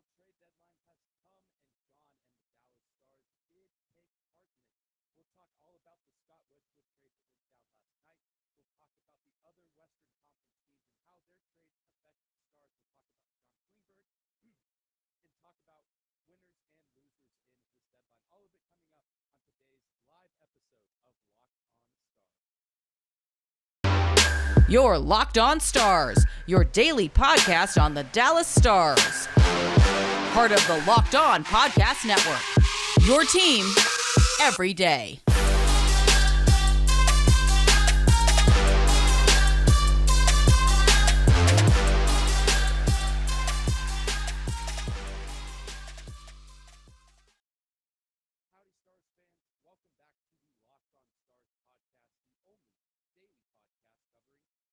trade deadline has come and gone, and the Dallas Stars did take part in it. We'll talk all about the Scott Wedgewood trade that went down last night. We'll talk about the other Western Conference teams and how their trades affect the Stars. We'll talk about John Klingberg and talk about winners and losers in this deadline. All of it coming up on today's live episode of Locked On Stars. Your Locked On Stars, your daily podcast on the Dallas Stars. Part of the Locked On Podcast Network. Your team every day. Howdy, Stars fans. Welcome back to the Locked On Stars podcast, the only daily podcast covering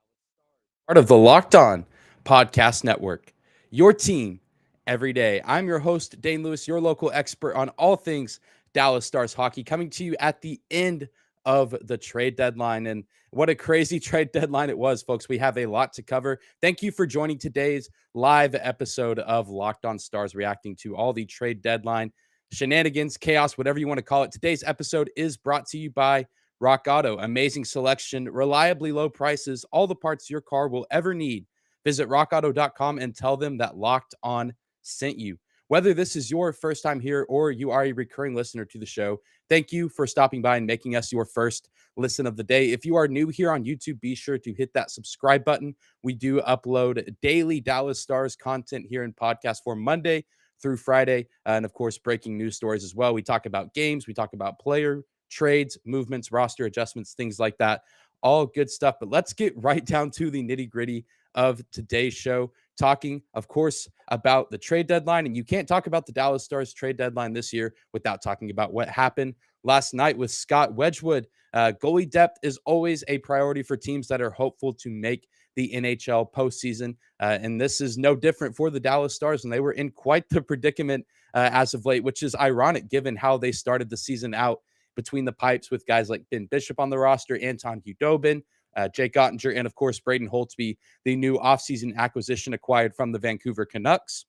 the Dallas Stars. Part of the Locked On Podcast Network. Your team every day. I'm your host, Dane Lewis, your local expert on all things Dallas Stars hockey, coming to you at the end of the trade deadline. And what a crazy trade deadline it was, folks. We have a lot to cover. Thank you for joining today's live episode of Locked On Stars, reacting to all the trade deadline shenanigans, chaos, whatever you want to call it. Today's episode is brought to you by Rock Auto. Amazing selection, reliably low prices, all the parts your car will ever need. Visit rockauto.com and tell them that Locked On sent you. Whether this is your first time here or you are a recurring listener to the show, thank you for stopping by and making us your first listen of the day. If you are new here on YouTube, be sure to hit that subscribe button. We do upload daily Dallas Stars content here in podcast form Monday through Friday. And of course, breaking news stories as well. We talk about games, we talk about player trades, movements, roster adjustments, things like that. All good stuff. But let's get right down to the nitty gritty of today's show, talking, of course, about the trade deadline. And you can't talk about the Dallas Stars trade deadline this year without talking about what happened last night with Scott Wedgewood. Goalie depth is always a priority for teams that are hopeful to make the NHL postseason. And this is no different for the Dallas Stars. And they were in quite the predicament as of late, which is ironic given how they started the season out between the pipes with guys like Ben Bishop on the roster, Anton Khudobin, Jake Ottinger, and of course, Braden Holtby, the new offseason acquisition acquired from the Vancouver Canucks.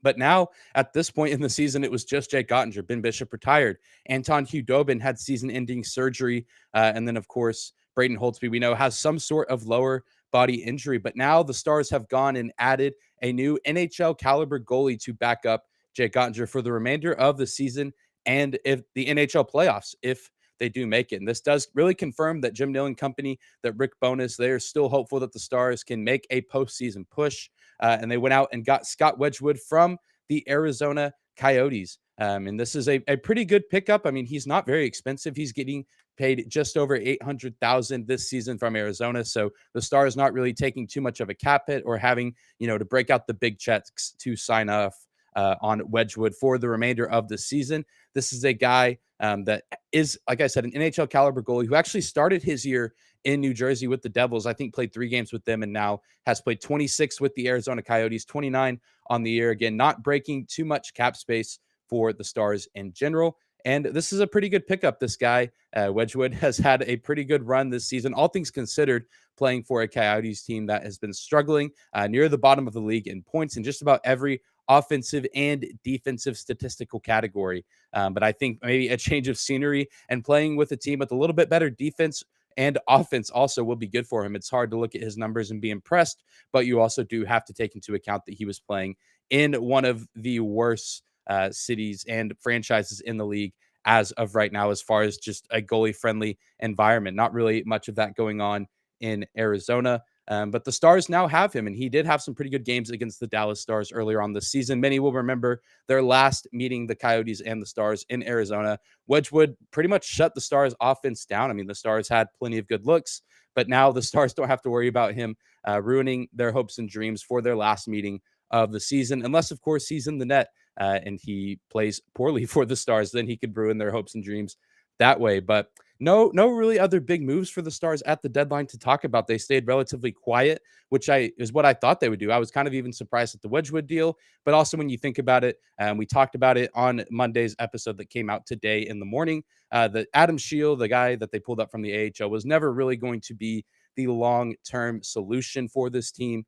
But now, at this point in the season, it was just Jake Ottinger. Ben Bishop retired. Anton Khudobin had season-ending surgery. And then, of course, Braden Holtby, we know, has some sort of lower body injury. But now the Stars have gone and added a new NHL-caliber goalie to back up Jake Ottinger for the remainder of the season and if the NHL playoffs, if they do make it. And this does really confirm that Jim Nill and company, that Rick Bowness, they're still hopeful that the Stars can make a postseason push. And they went out and got Scott Wedgewood from the Arizona Coyotes. And this is a pretty good pickup. I mean, he's not very expensive. He's getting paid just over $800,000 this season from Arizona. So the Stars not really taking too much of a cap hit or having, to break out the big checks to sign off on Wedgewood for the remainder of the season. This is a guy that is, like I said, an NHL caliber goalie who actually started his year in New Jersey with the Devils. I think played 3 games with them and now has played 26 with the Arizona Coyotes, 29 on the year. Again, not breaking too much cap space for the Stars in general. And this is a pretty good pickup. This guy, Wedgewood, has had a pretty good run this season, all things considered, playing for a Coyotes team that has been struggling near the bottom of the league in points in just about every offensive and defensive statistical category. But I think maybe a change of scenery and playing with a team with a little bit better defense and offense also will be good for him. It's hard to look at his numbers and be impressed, but you also do have to take into account that he was playing in one of the worst cities and franchises in the league as of right now, as far as just a goalie-friendly environment. Not really much of that going on in Arizona. But the Stars now have him, and he did have some pretty good games against the Dallas Stars earlier on this season. Many will remember their last meeting, the Coyotes and the Stars in Arizona. Wedgewood pretty much shut the Stars' offense down. I mean, the Stars had plenty of good looks, but now the Stars don't have to worry about him ruining their hopes and dreams for their last meeting of the season, unless, of course, he's in the net and he plays poorly for the Stars. Then he could ruin their hopes and dreams that way. But no really other big moves for the Stars at the deadline to talk about. They stayed relatively quiet, which is what I thought they would do. I was kind of even surprised at the Wedgewood deal, but also when you think about it, we talked about it on Monday's episode that came out today in the morning, that Adam Scheel, the guy that they pulled up from the AHL, was never really going to be the long-term solution for this team.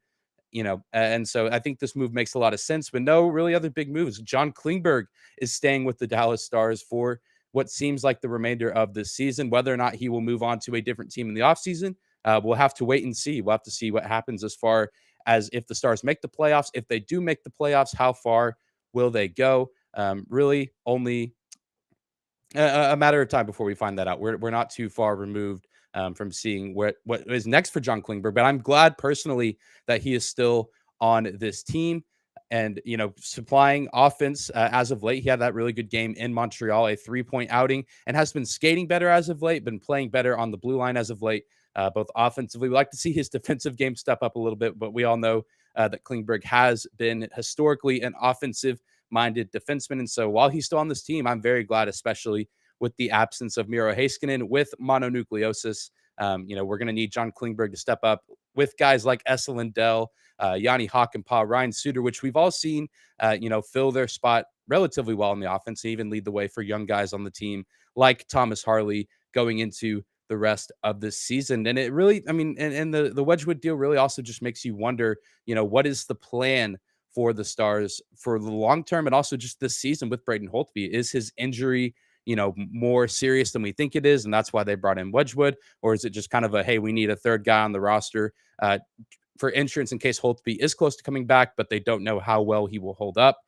And so I think this move makes a lot of sense, but no really other big moves. John Klingberg is staying with the Dallas Stars for what seems like the remainder of this season. Whether or not he will move on to a different team in the offseason, we'll have to wait and see. We'll have to see what happens as far as if the Stars make the playoffs. If they do make the playoffs, how far will they go? Really only a matter of time before we find that out. We're not too far removed from seeing what is next for John Klingberg, but I'm glad personally that he is still on this team and supplying offense as of late. He had that really good game in Montreal, a 3-point outing, and has been skating better as of late, been playing better on the blue line as of late, both offensively. We like to see his defensive game step up a little bit, but we all know that Klingberg has been historically an offensive minded defenseman. And so while he's still on this team, I'm very glad, especially with the absence of Miro Heiskanen with mononucleosis. We're going to need John Klingberg to step up with guys like Esa Lindell, Yanni Hakanpää, Ryan Suter, which we've all seen, fill their spot relatively well in the offense and even lead the way for young guys on the team like Thomas Harley going into the rest of this season. And it really, and the Wedgewood deal really also just makes you wonder, what is the plan for the Stars for the long term and also just this season with Braden Holtby? Is his injury, more serious than we think it is, and that's why they brought in Wedgewood? Or is it just kind of a, hey, we need a third guy on the roster for insurance in case Holtby is close to coming back, but they don't know how well he will hold up?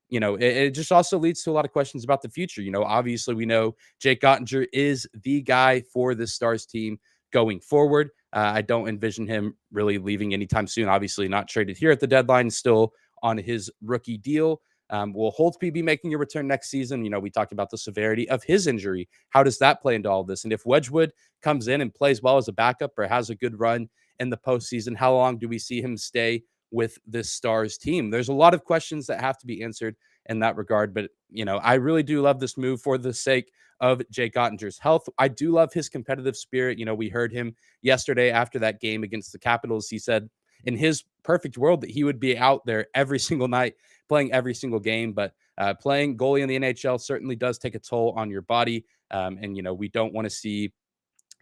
It just also leads to a lot of questions about the future. Obviously we know Jake Ottinger is the guy for this Stars team going forward. I don't envision him really leaving anytime soon. Obviously not traded here at the deadline, still on his rookie deal. Will Holtby be making a return next season? We talked about the severity of his injury. How does that play into all of this? And if Wedgewood comes in and plays well as a backup or has a good run in the postseason, how long do we see him stay with this Stars team? There's a lot of questions that have to be answered in that regard. But, I really do love this move for the sake of Jake Ottinger's health. I do love his competitive spirit. We heard him yesterday after that game against the Capitals. He said in his perfect world that he would be out there every single night, playing every single game. But playing goalie in the NHL certainly does take a toll on your body. And we don't want to see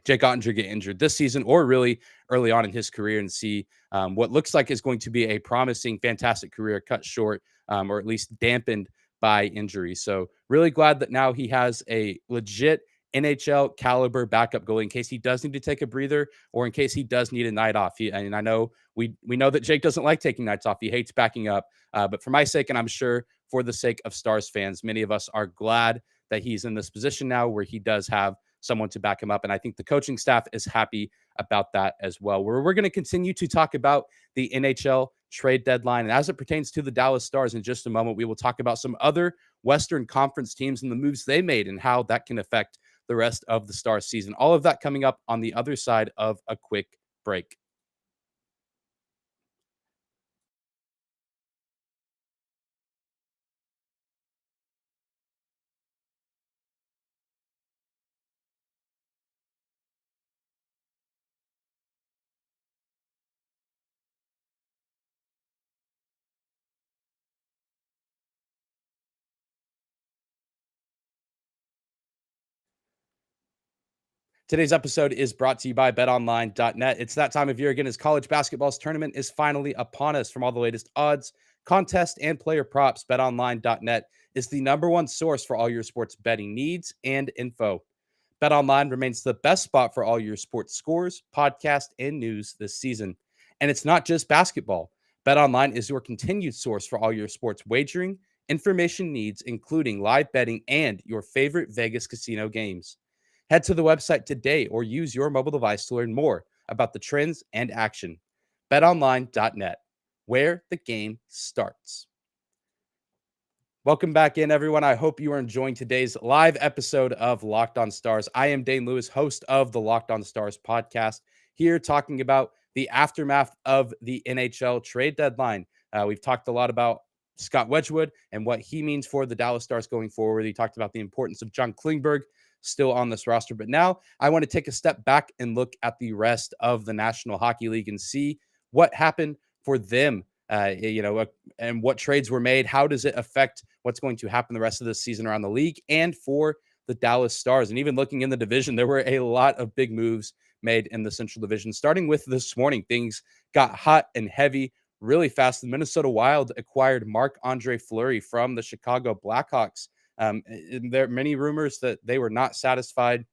Jake Ottinger get injured this season or really early on in his career and see what looks like is going to be a promising, fantastic career cut short or at least dampened by injury. So really glad that now he has a legit NHL caliber backup goalie in case he does need to take a breather or in case he does need a night off. And I know we know that Jake doesn't like taking nights off. He hates backing up. But for my sake, and I'm sure for the sake of Stars fans, many of us are glad that he's in this position now where he does have someone to back him up. And I think the coaching staff is happy about that as well. We're going to continue to talk about the NHL trade deadline. And as it pertains to the Dallas Stars in just a moment, we will talk about some other Western Conference teams and the moves they made and how that can affect the rest of the Stars season. All of that coming up on the other side of a quick break. Today's episode is brought to you by betonline.net. It's that time of year again as college basketball's tournament is finally upon us. From all the latest odds, contest, and player props, betonline.net is the number one source for all your sports betting needs and info. BetOnline remains the best spot for all your sports scores, podcasts, and news this season. And it's not just basketball. BetOnline is your continued source for all your sports wagering, information needs, including live betting and your favorite Vegas casino games. Head to the website today or use your mobile device to learn more about the trends and action. BetOnline.net, where the game starts. Welcome back in, everyone. I hope you are enjoying today's live episode of Locked On Stars. I am Dane Lewis, host of the Locked On Stars podcast, here talking about the aftermath of the NHL trade deadline. We've talked a lot about Scott Wedgewood and what he means for the Dallas Stars going forward. He talked about the importance of John Klingberg still on this roster. But now I want to take a step back and look at the rest of the National Hockey League and see what happened for them, and what trades were made. How does it affect what's going to happen the rest of this season around the league and for the Dallas Stars? And even looking in the division, there were a lot of big moves made in the Central Division. Starting with this morning, things got hot and heavy really fast. The Minnesota Wild acquired Marc-Andre Fleury from the Chicago Blackhawks. There are many rumors that they were not satisfied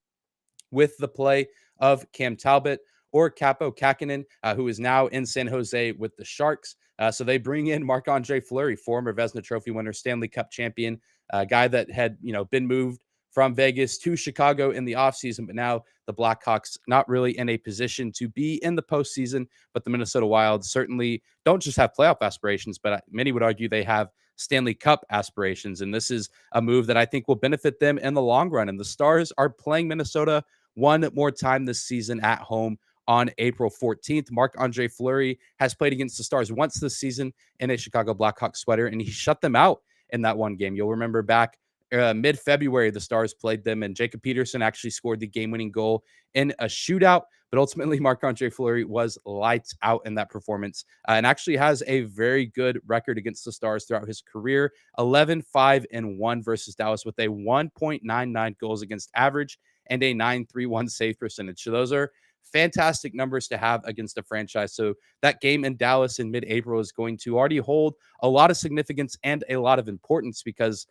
with the play of Cam Talbot or Capo Kakinen, who is now in San Jose with the Sharks. So they bring in Marc-Andre Fleury, former Vezina Trophy winner, Stanley Cup champion, a guy that had been moved from Vegas to Chicago in the offseason, but now the Blackhawks not really in a position to be in the postseason. But the Minnesota Wild certainly don't just have playoff aspirations, but many would argue they have Stanley Cup aspirations. And this is a move that I think will benefit them in the long run. And the Stars are playing Minnesota one more time this season at home on April 14th. Marc-Andre Fleury has played against the Stars once this season in a Chicago Blackhawks sweater, and he shut them out in that one game. You'll remember back mid-February, the Stars played them, and Jacob Peterson actually scored the game-winning goal in a shootout. But ultimately, Marc-Andre Fleury was lights out in that performance and actually has a very good record against the Stars throughout his career, 11-5-1 versus Dallas with a 1.99 goals against average and a 931 save percentage. So those are fantastic numbers to have against a franchise. So that game in Dallas in mid-April is going to already hold a lot of significance and a lot of importance because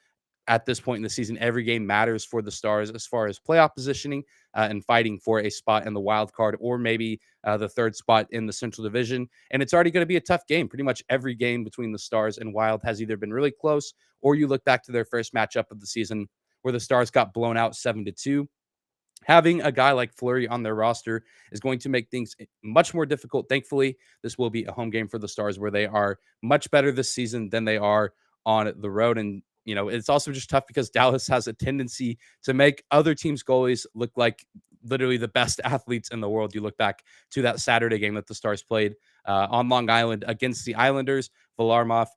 at this point in the season, every game matters for the Stars as far as playoff positioning and fighting for a spot in the wild card or maybe the third spot in the Central Division. And it's already going to be a tough game. Pretty much every game between the Stars and Wild has either been really close or you look back to their first matchup of the season where the Stars got blown out 7-2. Having a guy like Fleury on their roster is going to make things much more difficult. Thankfully, this will be a home game for the Stars where they are much better this season than they are on the road. And, it's also just tough because Dallas has a tendency to make other teams' goalies look like literally the best athletes in the world. You look back to that Saturday game that the Stars played on Long Island against the Islanders. Varlamov,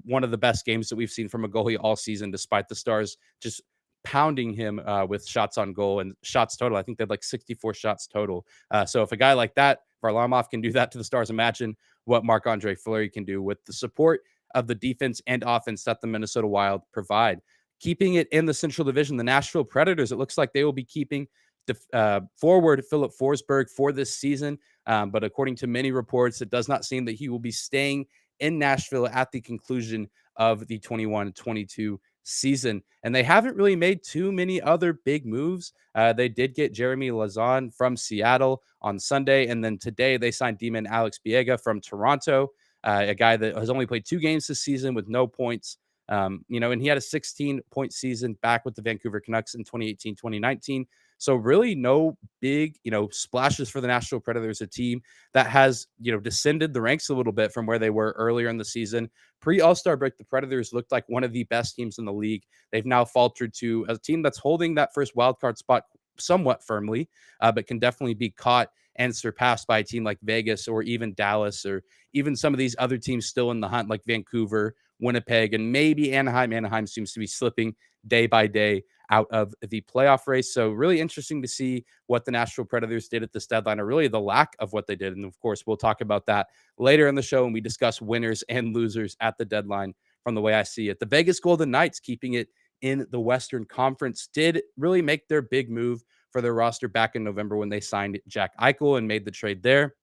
one of the best games that we've seen from a goalie all season, despite the Stars just pounding him with shots on goal and shots total. I think they had like 64 shots total. So if a guy like that, Varlamov, can do that to the Stars, imagine what Marc-Andre Fleury can do with the support of the defense and offense that the Minnesota Wild provide. Keeping it in the Central Division, the Nashville Predators, it looks like they will be keeping the forward Philip Forsberg for this season. But according to many reports, it does not seem that he will be staying in Nashville at the conclusion of the 21-22 season. And they haven't really made too many other big moves. They did get Jeremy Lauzon from Seattle on Sunday. And then today they signed D-man Alex Biega from Toronto, a guy that has only played 2 games this season with no points. And he had a 16-point season back with the Vancouver Canucks in 2018-2019. So really no big, splashes for the Nashville Predators, a team that has, descended the ranks a little bit from where they were earlier in the season. Pre-All-Star break, the Predators looked like one of the best teams in the league. They've now faltered to a team that's holding that first wildcard spot somewhat firmly, but can definitely be caught and surpassed by a team like Vegas or even Dallas or even some of these other teams still in the hunt like Vancouver, Winnipeg, and maybe Anaheim. Anaheim seems to be slipping day by day out of the playoff race. So really interesting to see what the Nashville Predators did at this deadline, or really the lack of what they did. And of course, we'll talk about that later in the show when we discuss winners and losers at the deadline from the way I see it. The Vegas Golden Knights, keeping it in the Western Conference, did really make their big move for their roster back in November when they signed Jack Eichel and made the trade there.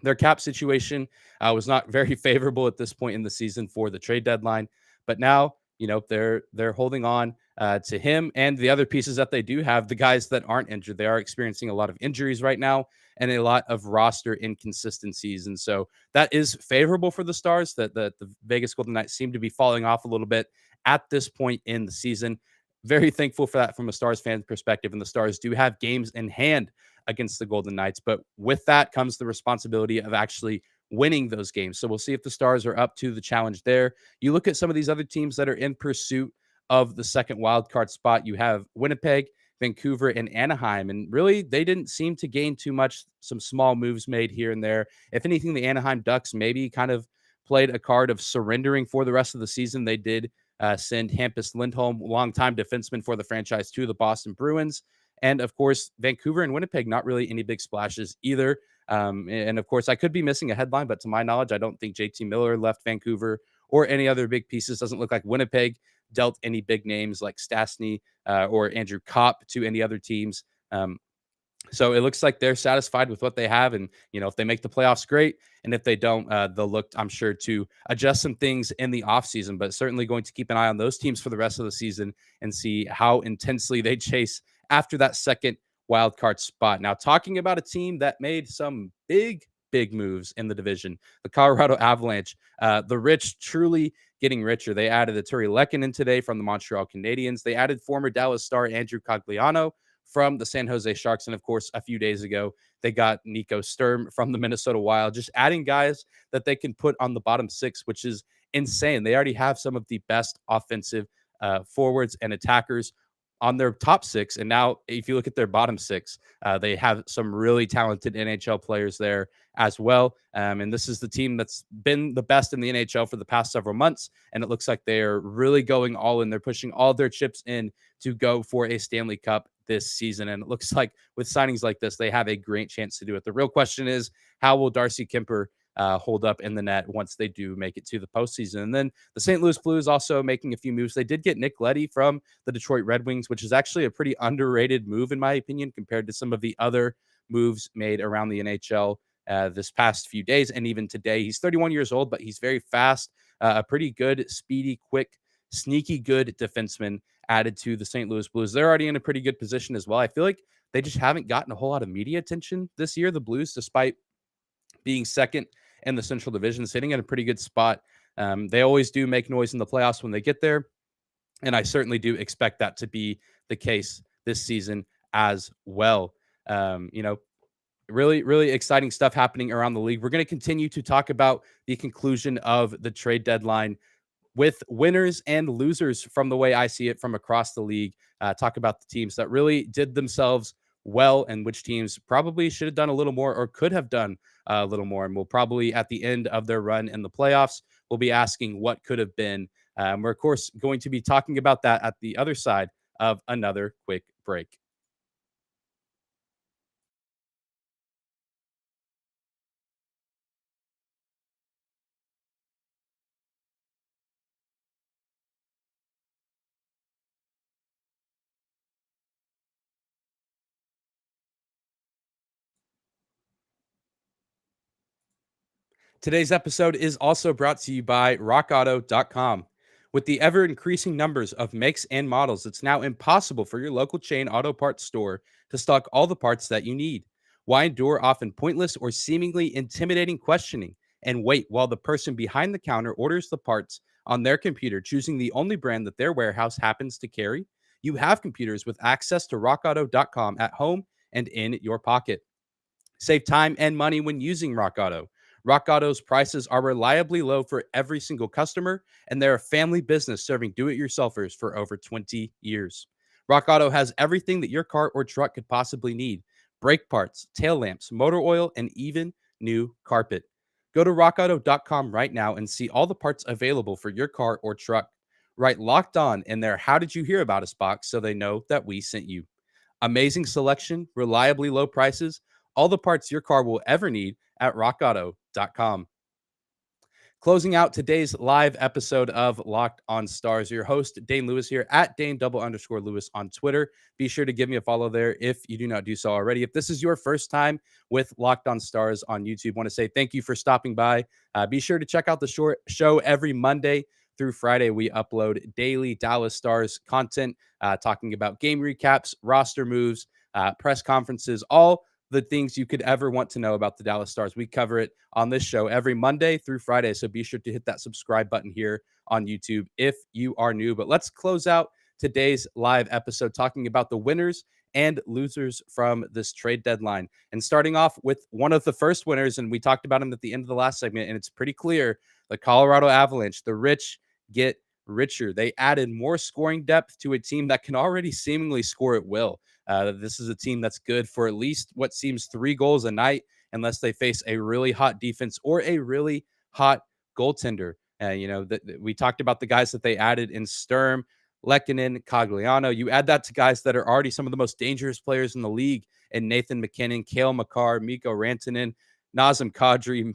Their cap situation was not very favorable at this point in the season for the trade deadline, but now they're holding on to him and the other pieces that they do have. The guys that aren't injured, they are experiencing a lot of injuries right now and a lot of roster inconsistencies, and so that is favorable for the Stars. That the Vegas Golden Knights seem to be falling off a little bit at this point in the season. Very thankful for that from a Stars fan perspective, and the Stars do have games in hand against the Golden Knights, but with that comes the responsibility of actually winning those games. So we'll see if the Stars are up to the challenge there. You look at some of these other teams that are in pursuit of the second wildcard spot. You have Winnipeg, Vancouver, and Anaheim, and really they didn't seem to gain too much. Some small moves made here and there. If anything, the Anaheim Ducks maybe kind of played a card of surrendering for the rest of the season. They did send Hampus Lindholm, longtime defenseman for the franchise, to the Boston Bruins. And of course, Vancouver and Winnipeg, not really any big splashes either. And of course, I could be missing a headline, but to my knowledge, I don't think JT Miller left Vancouver or any other big pieces. Doesn't look like Winnipeg dealt any big names like Stastny or Andrew Kopp to any other teams. So it looks like they're satisfied with what they have. And, if they make the playoffs, great. And if they don't, they'll look, I'm sure, to adjust some things in the offseason, but certainly going to keep an eye on those teams for the rest of the season and see how intensely they chase after that second wild card spot. Now, talking about a team that made some big moves in the division, the Colorado Avalanche, the rich truly getting richer. They added a Turi Lekkinen today from the Montreal Canadiens. They added former Dallas star Andrew Cogliano from the San Jose Sharks. And of course, a few days ago, they got Nico Sturm from the Minnesota Wild, just adding guys that they can put on the bottom six, which is insane. They already have some of the best offensive forwards and attackers on their top six. And now, if you look at their bottom six, they have some really talented NHL players there as well. And this is the team that's been the best in the NHL for the past several months. And it looks like they're really going all in. They're pushing all their chips in to go for a Stanley Cup this season. And it looks like with signings like this, they have a great chance to do it. The real question is, how will Darcy Kemper hold up in the net once they do make it to the postseason? And then the St. Louis Blues also making a few moves. They did get Nick Leddy from the Detroit Red Wings, which is actually a pretty underrated move, in my opinion, compared to some of the other moves made around the NHL this past few days. And even today, he's 31 years old, but he's very fast, a pretty good, speedy, quick, sneaky good defenseman added to the St. Louis Blues. They're already in a pretty good position as well. I feel like they just haven't gotten a whole lot of media attention this year, the Blues, despite being second in the Central Division, sitting in a pretty good spot. They always do make noise in the playoffs when they get there, and I certainly do expect that to be the case this season as well. Really, really exciting stuff happening around the league. We're going to continue to talk about the conclusion of the trade deadline with winners and losers from the way I see it from across the league. Talk about the teams that really did themselves well and which teams probably should have done a little more or could have done a little more. And we'll probably, at the end of their run in the playoffs, we'll be asking what could have been. We're, of course, going to be talking about that at the other side of another quick break. Today's episode is also brought to you by RockAuto.com. With the ever increasing numbers of makes and models, it's now impossible for your local chain auto parts store to stock all the parts that you need. Why endure often pointless or seemingly intimidating questioning and wait while the person behind the counter orders the parts on their computer, choosing the only brand that their warehouse happens to carry? You have computers with access to RockAuto.com at home and in your pocket. Save time and money when using Rock Auto. Rock Auto's prices are reliably low for every single customer, and they're a family business serving do-it-yourselfers for over 20 years. Rock Auto has everything that your car or truck could possibly need: brake parts, tail lamps, motor oil, and even new carpet. Go to rockauto.com right now and see all the parts available for your car or truck. Write Locked On in their How Did You Hear About Us box so they know that we sent you. Amazing selection, reliably low prices, all the parts your car will ever need at rockauto.com. Closing out today's live episode of Locked On Stars, your host, Dane Lewis here at Dane_Lewis on Twitter. Be sure to give me a follow there if you do not do so already. If this is your first time with Locked On Stars on YouTube, I want to say thank you for stopping by. Be sure to check out the short show every Monday through Friday. We upload daily Dallas Stars content, talking about game recaps, roster moves, press conferences, all the things you could ever want to know about the Dallas Stars. We cover it on this show every Monday through Friday. So be sure to hit that subscribe button here on YouTube if you are new. But let's close out today's live episode talking about the winners and losers from this trade deadline. And starting off with one of the first winners, and we talked about him at the end of the last segment, and it's pretty clear: the Colorado Avalanche. The rich get richer. They added more scoring depth to a team that can already seemingly score at will. This is a team that's good for at least what seems 3 goals a night, unless they face a really hot defense or a really hot goaltender. We talked about the guys that they added in Sturm, Lekkinen, Cogliano. You add that to guys that are already some of the most dangerous players in the league, and Nathan MacKinnon, Cale Makar, Mikko Rantanen, Nazem Kadri,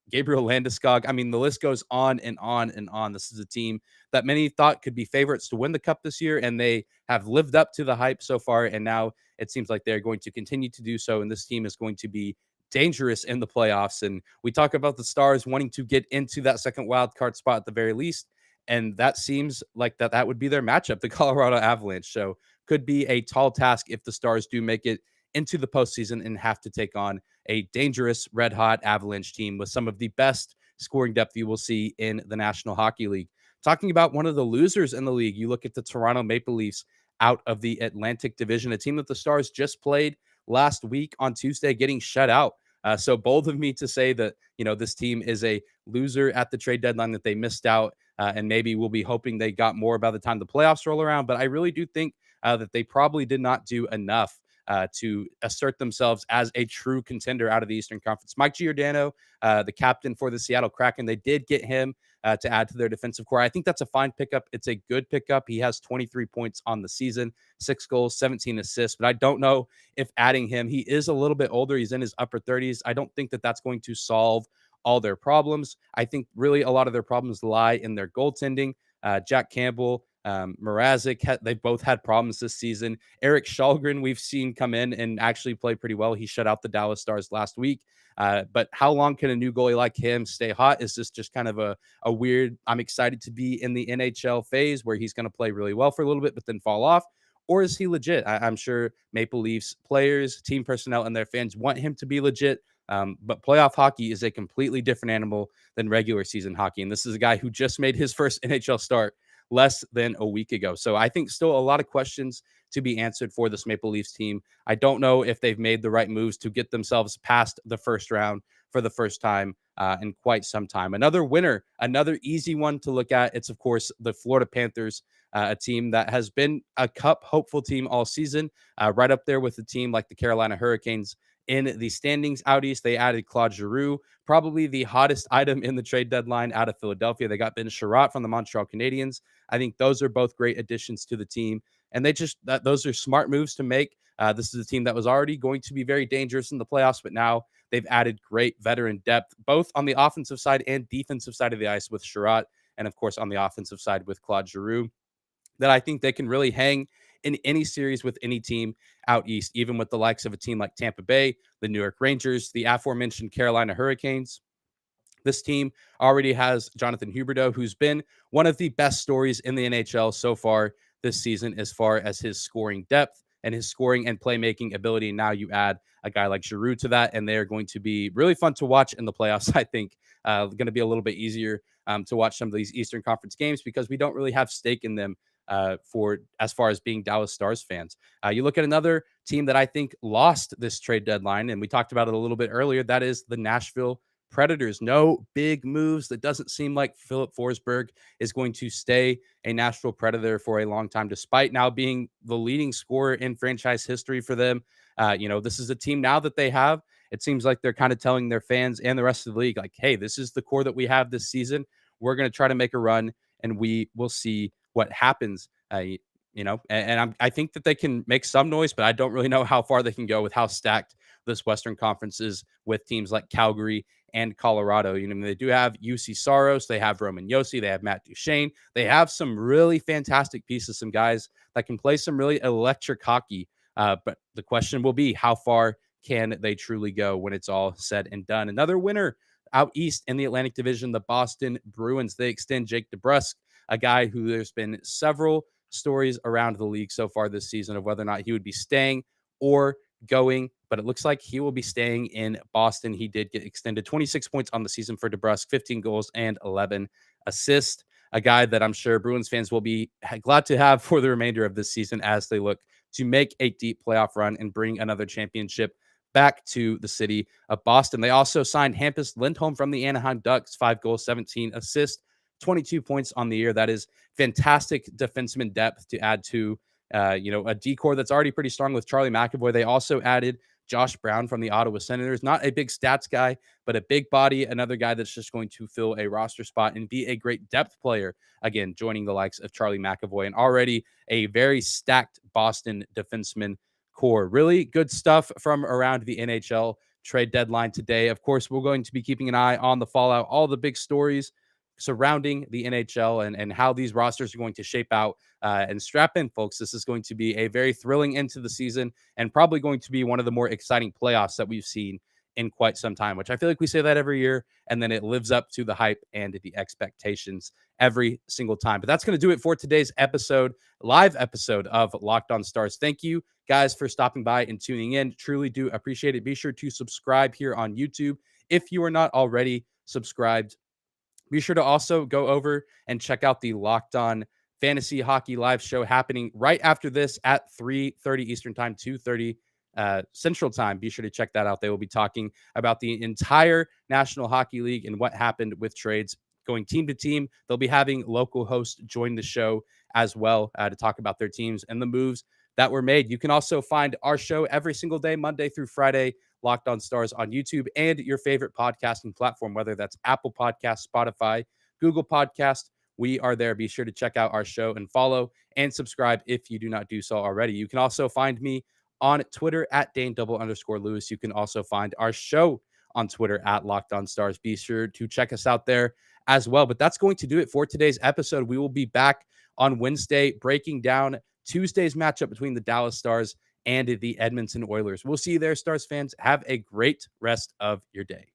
Gabriel Landeskog. I mean, the list goes on and on and on. This is a team that many thought could be favorites to win the cup this year, and they have lived up to the hype so far. And now it seems like they're going to continue to do so. And this team is going to be dangerous in the playoffs. And we talk about the Stars wanting to get into that second wild card spot at the very least. And that seems like that would be their matchup, the Colorado Avalanche. So could be a tall task if the Stars do make it into the postseason and have to take on a dangerous red hot Avalanche team with some of the best scoring depth you will see in the National Hockey League. Talking about one of the losers in the league, you look at the Toronto Maple Leafs out of the Atlantic Division, a team that the Stars just played last week on Tuesday, getting shut out. So bold of me to say that, this team is a loser at the trade deadline, that they missed out, and maybe we'll be hoping they got more by the time the playoffs roll around. But I really do think that they probably did not do enough to assert themselves as a true contender out of the Eastern Conference. Mike Giordano, the captain for the Seattle Kraken, they did get him to add to their defensive core. I think that's a fine pickup. It's a good pickup. He has 23 points on the season, 6 goals, 17 assists, but I don't know if adding him, he is a little bit older. He's in his upper 30s. I don't think that that's going to solve all their problems. I think really a lot of their problems lie in their goaltending. Jack Campbell, Mrazek, they've both had problems this season. Eric Shalgren, we've seen come in and actually play pretty well. He shut out the Dallas Stars last week. But how long can a new goalie like him stay hot? Is this just kind of a weird, I'm excited to be in the NHL phase where he's going to play really well for a little bit, but then fall off? Or is he legit? I'm sure Maple Leafs players, team personnel, and their fans want him to be legit. But playoff hockey is a completely different animal than regular season hockey. And this is a guy who just made his first NHL start less than a week ago. So I think still a lot of questions to be answered for this Maple Leafs team. I don't know if they've made the right moves to get themselves past the first round for the first time in quite some time. Another winner, another easy one to look at. It's, of course, the Florida Panthers, a team that has been a cup hopeful team all season, right up there with a team like the Carolina Hurricanes. In the standings out east, they added Claude Giroux, probably the hottest item in the trade deadline out of Philadelphia. They got Ben Sherratt from the Montreal Canadiens. I think those are both great additions to the team. And those are smart moves to make. This is a team that was already going to be very dangerous in the playoffs, but now they've added great veteran depth, both on the offensive side and defensive side of the ice with Sherratt, and of course on the offensive side with Claude Giroux, that I think they can really hang in any series with any team out east, even with the likes of a team like Tampa Bay, the New York Rangers, the aforementioned Carolina Hurricanes. This team already has Jonathan Huberdeau, who's been one of the best stories in the NHL so far this season as far as his scoring depth and his scoring and playmaking ability. Now you add a guy like Giroux to that, and they're going to be really fun to watch in the playoffs. I think going to be a little bit easier to watch some of these Eastern Conference games because we don't really have stake in them for as far as being Dallas Stars fans. You look at another team that I think lost this trade deadline, and we talked about it a little bit earlier. That is the Nashville Predators. No big moves. That doesn't seem like Philip Forsberg is going to stay a Nashville Predator for a long time, despite now being the leading scorer in franchise history for them. This is a team now that they have. It seems like they're kind of telling their fans and the rest of the league, like, hey, this is the core that we have this season. We're going to try to make a run, and we will see what happens. I think that they can make some noise, but I don't really know how far they can go with how stacked this Western Conference is with teams like Calgary and Colorado. They do have UC Saros, they have Roman Yossi, they have Matt Duchene. They have some really fantastic pieces, some guys that can play some really electric hockey. But the question will be, how far can they truly go when it's all said and done? Another winner out east in the Atlantic Division, the Boston Bruins. They extend Jake Debrusk, a guy who there's been several stories around the league so far this season of whether or not he would be staying or going, but it looks like he will be staying in Boston. He did get extended 26 points on the season for Debrusk, 15 goals and 11 assists. A guy that I'm sure Bruins fans will be glad to have for the remainder of this season as they look to make a deep playoff run and bring another championship back to the city of Boston. They also signed Hampus Lindholm from the Anaheim Ducks, 5 goals, 17 assists, 22 points on the year. That is fantastic defenseman depth to add to, a decor that's already pretty strong with Charlie McAvoy. They also added Josh Brown from the Ottawa Senators, not a big stats guy, but a big body, another guy that's just going to fill a roster spot and be a great depth player. Again, joining the likes of Charlie McAvoy and already a very stacked Boston defenseman core. Really good stuff from around the NHL trade deadline today. Of course, we're going to be keeping an eye on the fallout, all the big stories surrounding the NHL and how these rosters are going to shape out. And strap in, folks. This is going to be a very thrilling end to the season and probably going to be one of the more exciting playoffs that we've seen in quite some time, which I feel like we say that every year, and then it lives up to the hype and the expectations every single time. But that's going to do it for today's live episode of Locked On Stars. Thank you guys for stopping by and tuning in. Truly do appreciate it. Be sure to subscribe here on YouTube if you are not already subscribed. Be sure to also go over and check out the Locked On Fantasy Hockey live show happening right after this at 3:30 Eastern Time, 2:30 Central Time. Be sure to check that out. They will be talking about the entire National Hockey League and what happened with trades going team to team. They'll be having local hosts join the show as well to talk about their teams and the moves that were made. You can also find our show every single day, Monday through Friday, Locked On Stars on YouTube and your favorite podcasting platform, whether that's Apple Podcasts, Spotify, Google Podcast. We are there. Be sure to check out our show and follow and subscribe if you do not do so already. You can also find me on Twitter at Dane_Lewis. You can also find our show on Twitter at Locked On Stars. Be sure to check us out there as well. But that's going to do it for today's episode. We will be back on Wednesday breaking down Tuesday's matchup between the Dallas Stars and the Edmonton Oilers. We'll see you there, Stars fans. Have a great rest of your day.